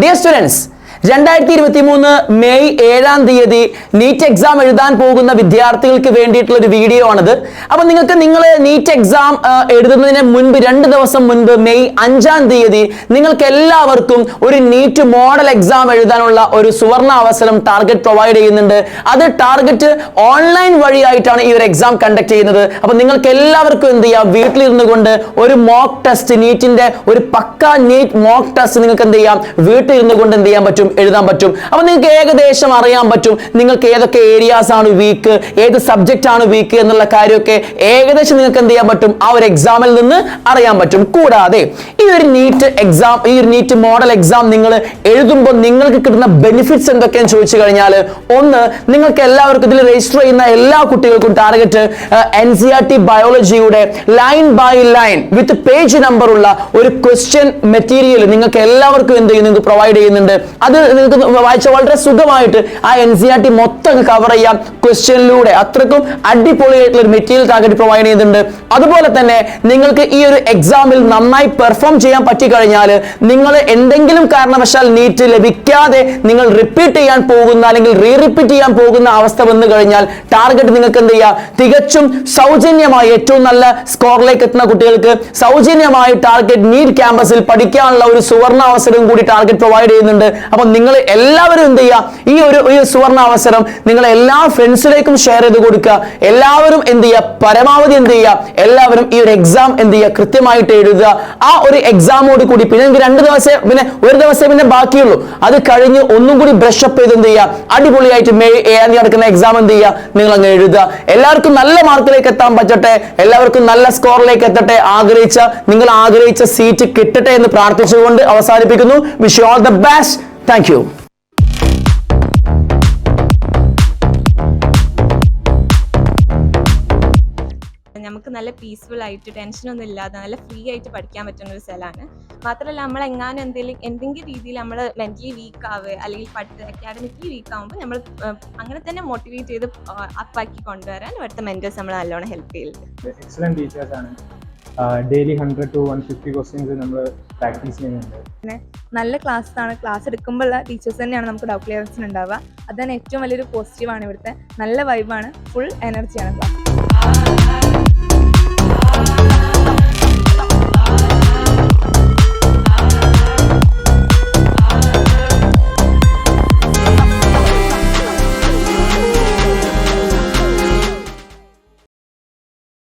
Dear students, 2023 May 7-ാം തീയതി NEET exam എഴുതാൻ പോകുന്ന വിദ്യാർത്ഥികൾക്ക് വേണ്ടിയിട്ടുള്ള ഒരു വീഡിയോ ആണിത്. അപ്പോൾ നിങ്ങൾ നീറ്റ് എക്സാം എഴുതുന്നതിന് മുൻപ് 2 ദിവസം മുൻപ് മെയ് 5-ാം തീയതി നിങ്ങൾക്ക് എല്ലാവർക്കും ഒരു നീറ്റ് മോഡൽ എക്സാം എഴുതാനുള്ള ഒരു സുവർണ അവസരം ടാർഗറ്റ് പ്രൊവൈഡ് ചെയ്യുന്നുണ്ട്. അത് ടാർഗറ്റ് ഓൺലൈൻ വഴിയായിട്ടാണ് ഈ ഒരു എക്സാം കണ്ടക്ട് ചെയ്യുന്നത്. അപ്പോൾ നിങ്ങൾക്ക് എല്ലാവർക്കും എന്ത് ചെയ്യാം, വീട്ടിലിരുന്നു കൊണ്ട് ഒരു മോക്ക് ടെസ്റ്റ്, നീറ്റിന്റെ ഒരു പക്ക നീറ്റ് മോക്ക് ടെസ്റ്റ് നിങ്ങൾക്ക് എന്ത് ചെയ്യാം, വീട്ടിലിരുന്നു കൊണ്ട് എന്ത് ചെയ്യാൻ പറ്റും, എഴുതാൻ പറ്റും. അപ്പോൾ നിങ്ങൾക്ക് ഏകദേശം അറിയാൻ പറ്റും നിങ്ങൾക്ക് ഏതൊക്കെ ഏരിയാസ് ആണ് വീക്ക്, ഏത് സബ്ജക്റ്റ് ആണ് വീക്ക് എന്നുള്ള കാര്യമൊക്കെ ഏകദേശം നിങ്ങൾക്ക് എന്ത് ചെയ്യാൻ പറ്റും, ആ ഒരു എക്സാമിൽ നിന്ന് അറിയാൻ പറ്റും. കൂടാതെ ഈ ഒരു നീറ്റ് എക്സാം, ഈ ഒരു നീറ്റ് മോഡൽ എക്സാം നിങ്ങൾ എഴുതുമ്പോൾ നിങ്ങൾക്ക് കിട്ടുന്ന ബെനിഫിറ്റ്സ് എന്തൊക്കെയാണെന്ന് ചോദിച്ചു കഴിഞ്ഞാൽ, ഒന്ന്, നിങ്ങൾക്ക് എല്ലാവർക്കും ഇതിൽ രജിസ്റ്റർ ചെയ്യുന്ന എല്ലാ കുട്ടികൾക്കും ടാർഗറ്റ് NCERT ബയോളജിയുടെ line by line with page number ഉള്ള ഒരു ക്വസ്റ്റ്യൻ മെറ്റീരിയൽ നിങ്ങൾക്ക് എല്ലാവർക്കും എന്ത് ചെയ്യുന്നു, പ്രൊവൈഡ് ചെയ്യുന്നുണ്ട്. അത് നിങ്ങൾക്ക് വായിച്ച വളരെ സുഖമായിട്ട് ആ NCERT മൊത്തം കവർ ചെയ്യാം ക്വസ്റ്റ്യനിലൂടെ. അത്രക്കും അടിപൊളിയായിട്ടുള്ള ഒരു മെറ്റീരിയൽ ടാർഗറ്റ് പ്രൊവൈഡ് ചെയ്യുന്നുണ്ട്. അതുപോലെ തന്നെ നിങ്ങൾക്ക് ഈ ഒരു എക്സാമിൽ നന്നായി പെർഫോം ചെയ്യാൻ പറ്റിക്കഴിഞ്ഞാൽ, നിങ്ങൾ എന്തെങ്കിലും കാരണവശാൽ നീറ്റ് ലഭിക്കാതെ നിങ്ങൾ റിപ്പീറ്റ് ചെയ്യാൻ പോകുന്ന അല്ലെങ്കിൽ റിപ്പീറ്റ് ചെയ്യാൻ പോകുന്ന അവസ്ഥ വന്നു കഴിഞ്ഞാൽ, ടാർഗറ്റ് നിങ്ങൾക്ക് എന്ത് ചെയ്യാം, തികച്ചും സൗജന്യമായി ഏറ്റവും നല്ല സ്കോറിലേക്ക് എത്തുന്ന കുട്ടികൾക്ക് സൗജന്യമായി ടാർഗറ്റ് നീറ്റ് ക്യാമ്പസിൽ പഠിക്കാനുള്ള ഒരു സുവർണ അവസരം കൂടി ടാർഗറ്റ് പ്രൊവൈഡ് ചെയ്യുന്നുണ്ട്. അപ്പോൾ നിങ്ങൾ എല്ലാവരും എന്ത് ചെയ്യുക, ഈ സുവർണ അവസരം നിങ്ങൾ എല്ലാ ഫ്രണ്ട്സിലേക്കും ഷെയർ ചെയ്ത് കൊടുക്കുക. എല്ലാവരും എന്ത് ചെയ്യുക, പരമാവധി എന്ത് ചെയ്യുക, എല്ലാവരും ഈ ഒരു എക്സാം എന്ത് ചെയ്യുക, കൃത്യമായിട്ട് എഴുതുക. ആ ഒരു എക്സാമോട് കൂടി പിന്നെ നിങ്ങൾക്ക് 2 ദിവസം, പിന്നെ ഒരു ദിവസം പിന്നെ ബാക്കിയുള്ളൂ. അത് കഴിഞ്ഞ് ഒന്നും കൂടി ബ്രഷ് അപ്പ് ചെയ്ത് എന്ത് ചെയ്യുക, അടിപൊളിയായിട്ട് മെയ് 7-ാം തീയതി നടക്കുന്ന എക്സാം എന്ത് ചെയ്യുക, നിങ്ങൾ അങ്ങ് എഴുതുക. എല്ലാവർക്കും നല്ല മാർക്കിലേക്ക് എത്താൻ പറ്റട്ടെ, എല്ലാവർക്കും നല്ല സ്കോറിലേക്ക് എത്തട്ടെ, നിങ്ങൾ ആഗ്രഹിച്ച സീറ്റ് കിട്ടട്ടെ എന്ന് പ്രാർത്ഥിച്ചുകൊണ്ട് അവസാനിപ്പിക്കുന്നു. Wish you all the best. Thank you. നമുക്ക് നല്ല പീസ്ഫുൾ ആയിട്ട് ടെൻഷനൊന്നും ഇല്ലാതെ നല്ല ഫ്രീ ആയിട്ട് പഠിക്കാൻ പറ്റുന്ന ഒരു സ്ഥലമാണ്. മാത്രമല്ല, നമ്മളെങ്ങാനും എന്തെങ്കിലും രീതിയിൽ നമ്മൾ മെൻ്റലി വീക്ക് ആവുക അല്ലെങ്കിൽ അക്കാഡമിക്കലി വീക്ക് ആകുമ്പോൾ നമ്മൾ അങ്ങനെ തന്നെ മോട്ടിവേറ്റ് ചെയ്ത് അപ്പാക്കി കൊണ്ടുവരാൻ ഇവിടുത്തെ മെൻറ്റേഴ്സ് നമ്മൾ നല്ലോണം ഹെൽപ്പ് ചെയ്യുന്നുണ്ട്. എക്സലന്റ് ടീച്ചേഴ്സാണ്. ഡെയിലി 100 to 150 ക്വസ്റ്റ്യൻസ് നമ്മൾ പ്രാക്ടീസ് ചെയ്യുന്നുണ്ട്. പിന്നെ നല്ല ക്ലാസ്സാണ്. ക്ലാസ് എടുക്കുമ്പോഴുള്ള ടീച്ചേഴ്സ് തന്നെയാണ് നമുക്ക് ഡൗട്ട് ക്ലിയറൻസിന് ഉണ്ടാവുക. അതാണ് ഏറ്റവും വലിയൊരു പോസിറ്റീവാണ് ഇവിടുത്തെ. നല്ല വൈബാണ്, ഫുൾ എനർജിയാണ് ക്ലാസ്.